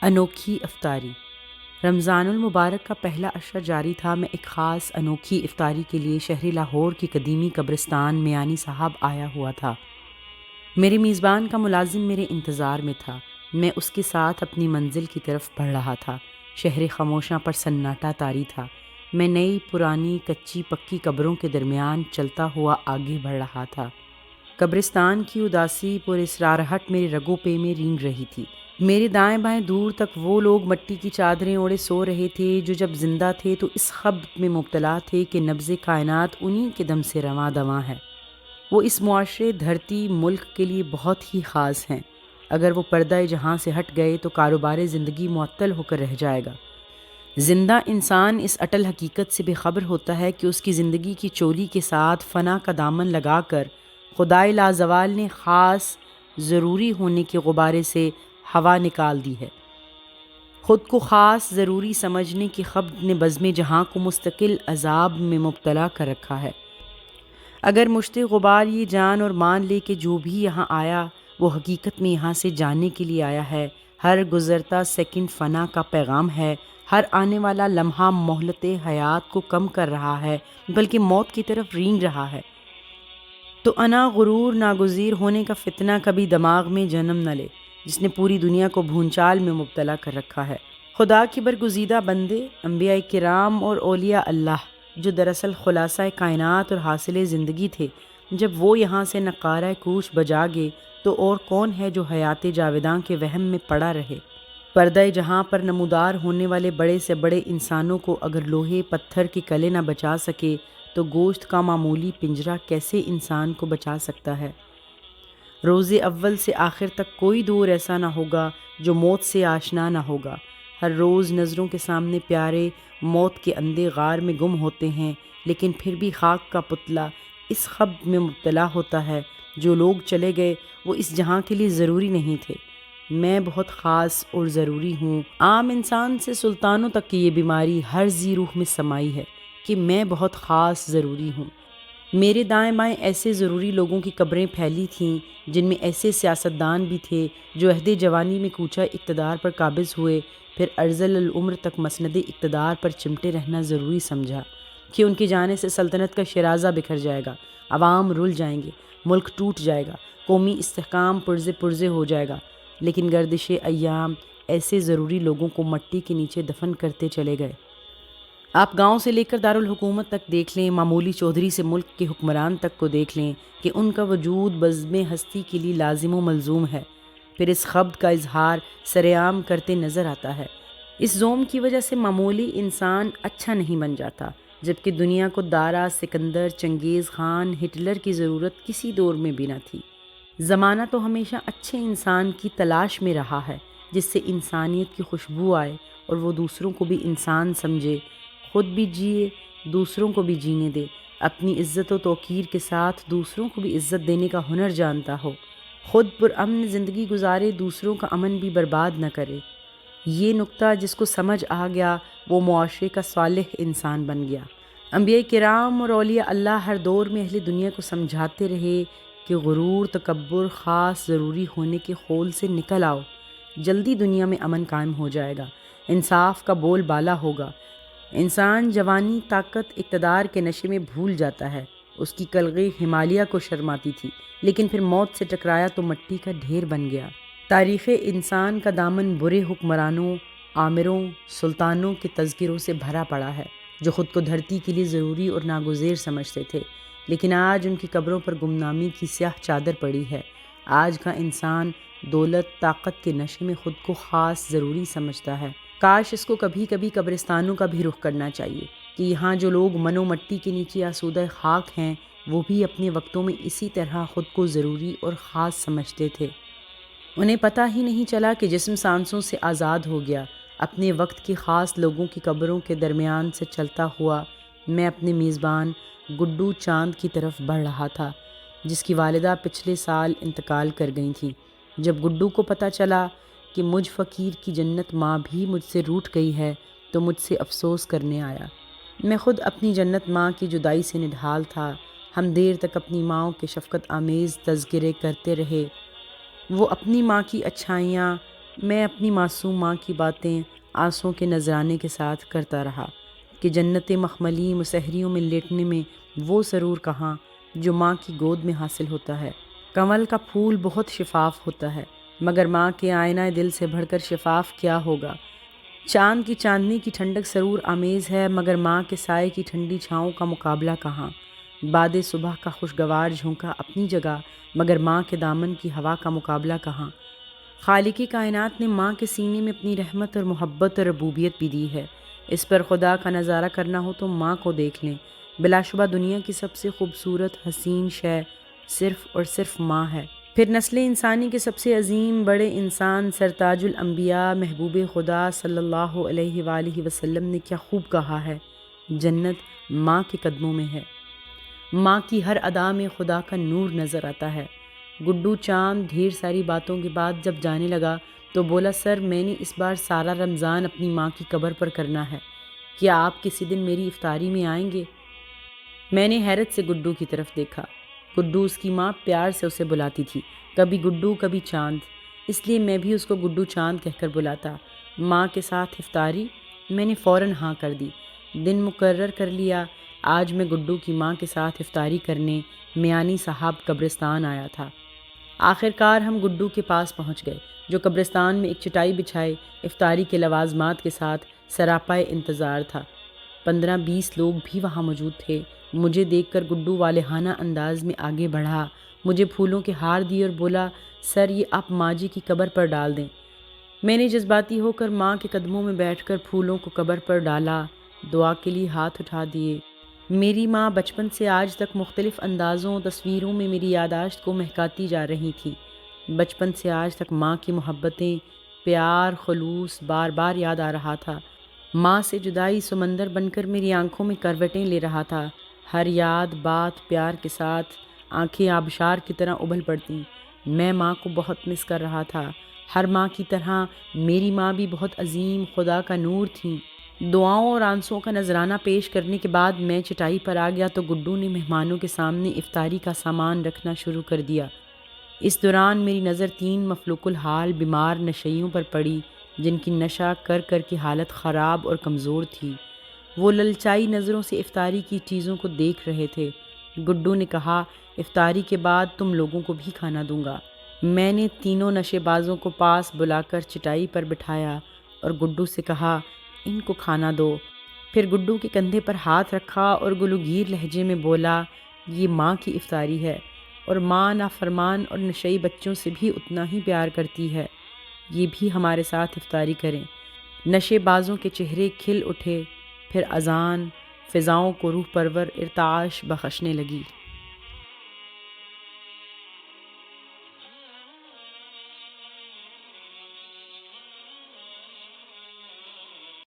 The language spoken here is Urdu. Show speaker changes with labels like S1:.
S1: انوکھی افطاری۔ رمضان المبارک کا پہلا عشرہ جاری تھا۔ میں ایک خاص انوکھی افطاری کے لیے شہر لاہور کی قدیمی قبرستان میانی صاحب آیا ہوا تھا۔ میرے میزبان کا ملازم میرے انتظار میں تھا۔ میں اس کے ساتھ اپنی منزل کی طرف بڑھ رہا تھا۔ شہر خاموشاں پر سناٹا طاری تھا۔ میں نئی پرانی کچی پکی قبروں کے درمیان چلتا ہوا آگے بڑھ رہا تھا۔ قبرستان کی اداسی پر اسرارہٹ میرے رگوں پہ میں رینگ رہی تھی۔ میرے دائیں بائیں دور تک وہ لوگ مٹی کی چادریں اوڑھے سو رہے تھے جو جب زندہ تھے تو اس خبر میں مبتلا تھے کہ نبض کائنات انہی کے دم سے رواں دواں ہے۔ وہ اس معاشرے، دھرتی، ملک کے لیے بہت ہی خاص ہیں۔ اگر وہ پردہ جہاں سے ہٹ گئے تو کاروبار زندگی معطل ہو کر رہ جائے گا۔ زندہ انسان اس اٹل حقیقت سے بے خبر ہوتا ہے کہ اس کی زندگی کی چولی کے ساتھ فنا کا دامن لگا کر خدائے لازوال نے خاص ضروری ہونے کے غبارے سے ہوا نکال دی ہے۔ خود کو خاص ضروری سمجھنے کی خبر نے بزم جہاں کو مستقل عذاب میں مبتلا کر رکھا ہے۔ اگر مشت غبار یہ جان اور مان لے کہ جو بھی یہاں آیا وہ حقیقت میں یہاں سے جانے کے لیے آیا ہے، ہر گزرتا سیکنڈ فنا کا پیغام ہے، ہر آنے والا لمحہ مہلت حیات کو کم کر رہا ہے بلکہ موت کی طرف رینگ رہا ہے، تو انا غرور ناگزیر ہونے کا فتنہ کبھی دماغ میں جنم نہ لے جس نے پوری دنیا کو بھونچال میں مبتلا کر رکھا ہے۔ خدا کی برگزیدہ بندے، انبیاء کرام اور اولیاء اللہ جو دراصل خلاصہ کائنات اور حاصل زندگی تھے، جب وہ یہاں سے نقارہ کوچ بجا گے تو اور کون ہے جو حیات جاوداں کے وہم میں پڑا رہے؟ پردہ جہاں پر نمودار ہونے والے بڑے سے بڑے انسانوں کو اگر لوہے پتھر کے کلے نہ بچا سکے تو گوشت کا معمولی پنجرہ کیسے انسان کو بچا سکتا ہے؟ روز اول سے آخر تک کوئی دور ایسا نہ ہوگا جو موت سے آشنا نہ ہوگا۔ ہر روز نظروں کے سامنے پیارے موت کے اندھے غار میں گم ہوتے ہیں، لیکن پھر بھی خاک کا پتلا اس خب میں مبتلا ہوتا ہے۔ جو لوگ چلے گئے وہ اس جہاں کے لیے ضروری نہیں تھے۔ میں بہت خاص اور ضروری ہوں۔ عام انسان سے سلطانوں تک کی یہ بیماری ہر ذی روح میں سمائی ہے کہ میں بہت خاص ضروری ہوں۔ میرے دائیں بائیں ایسے ضروری لوگوں کی قبریں پھیلی تھیں جن میں ایسے سیاستدان بھی تھے جو عہد جوانی میں کوچہ اقتدار پر قابض ہوئے، پھر ارذل العمر تک مسند اقتدار پر چمٹے رہنا ضروری سمجھا کہ ان کے جانے سے سلطنت کا شیرازہ بکھر جائے گا، عوام رل جائیں گے، ملک ٹوٹ جائے گا، قومی استحکام پرزے پرزے ہو جائے گا۔ لیکن گردش ایام ایسے ضروری لوگوں کو مٹی کے نیچے دفن کرتے چلے گئے۔ آپ گاؤں سے لے کر دارالحکومت تک دیکھ لیں، معمولی چودھری سے ملک کے حکمران تک کو دیکھ لیں کہ ان کا وجود بزم ہستی کے لیے لازم و ملزوم ہے، پھر اس خبر کا اظہار سرعام کرتے نظر آتا ہے۔ اس زوم کی وجہ سے معمولی انسان اچھا نہیں بن جاتا، جبکہ دنیا کو دارا، سکندر، چنگیز خان، ہٹلر کی ضرورت کسی دور میں بھی نہ تھی۔ زمانہ تو ہمیشہ اچھے انسان کی تلاش میں رہا ہے جس سے انسانیت کی خوشبو آئے اور وہ دوسروں کو بھی انسان سمجھے، خود بھی جیے، دوسروں کو بھی جینے دے، اپنی عزت و توقیر کے ساتھ دوسروں کو بھی عزت دینے کا ہنر جانتا ہو، خود پرامن زندگی گزارے، دوسروں کا امن بھی برباد نہ کرے۔ یہ نقطہ جس کو سمجھ آ گیا وہ معاشرے کا صالح انسان بن گیا۔ انبیاء کرام اور اولیاء اللہ ہر دور میں اہل دنیا کو سمجھاتے رہے کہ غرور، تکبر، خاص ضروری ہونے کے خول سے نکل آؤ، جلدی دنیا میں امن قائم ہو جائے گا، انصاف کا بول بالا ہوگا۔ انسان جوانی، طاقت، اقتدار کے نشے میں بھول جاتا ہے۔ اس کی کلغی ہمالیہ کو شرماتی تھی، لیکن پھر موت سے ٹکرایا تو مٹی کا ڈھیر بن گیا۔ تاریخ انسان کا دامن برے حکمرانوں، آمروں، سلطانوں کے تذکروں سے بھرا پڑا ہے جو خود کو دھرتی کے لیے ضروری اور ناگزیر سمجھتے تھے، لیکن آج ان کی قبروں پر گمنامی کی سیاہ چادر پڑی ہے۔ آج کا انسان دولت، طاقت کے نشے میں خود کو خاص ضروری سمجھتا ہے۔ کاش اس کو کبھی کبھی قبرستانوں کا بھی رخ کرنا چاہیے کہ یہاں جو لوگ من و مٹی کے نیچے آسودہ خاک ہیں وہ بھی اپنے وقتوں میں اسی طرح خود کو ضروری اور خاص سمجھتے تھے۔ انہیں پتہ ہی نہیں چلا کہ جسم سانسوں سے آزاد ہو گیا۔ اپنے وقت کی خاص لوگوں کی قبروں کے درمیان سے چلتا ہوا میں اپنے میزبان گڈو چاند کی طرف بڑھ رہا تھا جس کی والدہ پچھلے سال انتقال کر گئی تھیں۔ جب گڈو کو پتہ چلا کہ مجھ فقیر کی جنت ماں بھی مجھ سے روٹھ گئی ہے تو مجھ سے افسوس کرنے آیا۔ میں خود اپنی جنت ماں کی جدائی سے نڈھال تھا۔ ہم دیر تک اپنی ماں کے شفقت آمیز تذکرے کرتے رہے۔ وہ اپنی ماں کی اچھائیاں میں اپنی معصوم ماں کی باتیں آنسوں کے نذرانے کے ساتھ کرتا رہا کہ جنت مخملی مسحریوں میں لیٹنے میں وہ سرور کہاں جو ماں کی گود میں حاصل ہوتا ہے۔ کنول کا پھول بہت شفاف ہوتا ہے، مگر ماں کے آئینہ دل سے بڑھ کر شفاف کیا ہوگا۔ چاند کی چاندنی کی ٹھنڈک سرور آمیز ہے، مگر ماں کے سائے کی ٹھنڈی چھاؤں کا مقابلہ کہاں۔ باد صبح کا خوشگوار جھونکا اپنی جگہ، مگر ماں کے دامن کی ہوا کا مقابلہ کہاں۔ خالق کائنات نے ماں کے سینے میں اپنی رحمت اور محبت اور ربوبیت بھی دی ہے۔ اس پر خدا کا نظارہ کرنا ہو تو ماں کو دیکھ لیں۔ بلا شبہ دنیا کی سب سے خوبصورت حسین شے صرف اور صرف ماں ہے۔ پھر نسل انسانی کے سب سے عظیم بڑے انسان سرتاج الانبیاء محبوب خدا صلی اللہ علیہ وآلہ وسلم نے کیا خوب کہا ہے، جنت ماں کے قدموں میں ہے۔ ماں کی ہر ادا میں خدا کا نور نظر آتا ہے۔ گڈو چاند ڈھیر ساری باتوں کے بعد جب جانے لگا تو بولا، سر میں نے اس بار سارا رمضان اپنی ماں کی قبر پر کرنا ہے، کیا آپ کسی دن میری افطاری میں آئیں گے؟ میں نے حیرت سے گڈو کی طرف دیکھا۔ گڈو اس کی ماں پیار سے اسے بلاتی تھی، کبھی گڈو کبھی چاند، اس لیے میں بھی اس کو گڈو چاند کہہ کر بلاتا۔ ماں کے ساتھ افطاری؟ میں نے فوراً ہاں کر دی۔ دن مقرر کر لیا۔ آج میں گڈو کی ماں کے ساتھ افطاری کرنے میانی صاحب قبرستان آیا تھا۔ آخرکار ہم گڈو کے پاس پہنچ گئے، جو قبرستان میں ایک چٹائی بچھائے افطاری کے لوازمات کے ساتھ سراپائے انتظار تھا۔ 15-20 لوگ بھی وہاں موجود تھے۔ مجھے دیکھ کر گڈو والہانہ انداز میں آگے بڑھا، مجھے پھولوں کے ہار دیے اور بولا، سر یہ آپ ماں جی کی قبر پر ڈال دیں۔ میں نے جذباتی ہو کر ماں کے قدموں میں بیٹھ کر پھولوں کو قبر پر ڈالا، دعا کے لیے ہاتھ اٹھا دیے۔ میری ماں بچپن سے آج تک مختلف اندازوں تصویروں میں میری یادداشت کو مہکاتی جا رہی تھی۔ بچپن سے آج تک ماں کی محبتیں، پیار، خلوص بار بار یاد آ رہا تھا۔ ماں سے جدائی سمندر بن کر میری آنکھوں میں کروٹیں لے رہا تھا۔ ہر یاد بات پیار کے ساتھ آنکھیں آبشار کی طرح ابل پڑتیں۔ میں ماں کو بہت مس کر رہا تھا۔ ہر ماں کی طرح میری ماں بھی بہت عظیم خدا کا نور تھیں۔ دعاؤں اور آنسوں کا نذرانہ پیش کرنے کے بعد میں چٹائی پر آ گیا تو گڈو نے مہمانوں کے سامنے افطاری کا سامان رکھنا شروع کر دیا۔ اس دوران میری نظر 3 مفلوق الحال بیمار نشئیوں پر پڑی، جن کی نشہ کر کر کی حالت خراب اور کمزور تھی۔ وہ للچائی نظروں سے افطاری کی چیزوں کو دیکھ رہے تھے۔ گڈو نے کہا، افطاری کے بعد تم لوگوں کو بھی کھانا دوں گا۔ میں نے تینوں نشے بازوں کو پاس بلا کر چٹائی پر بٹھایا اور گڈو سے کہا، ان کو کھانا دو۔ پھر گڈو کے کندھے پر ہاتھ رکھا اور گلوگیر لہجے میں بولا، یہ ماں کی افطاری ہے، اور ماں نافرمان اور نشئی بچوں سے بھی اتنا ہی پیار کرتی ہے، یہ بھی ہمارے ساتھ افطاری کریں۔ نشے بازوں کے چہرے کھل اٹھے، پھر اذان فضاؤں کو روح پرور ارتعاش بخشنے لگی۔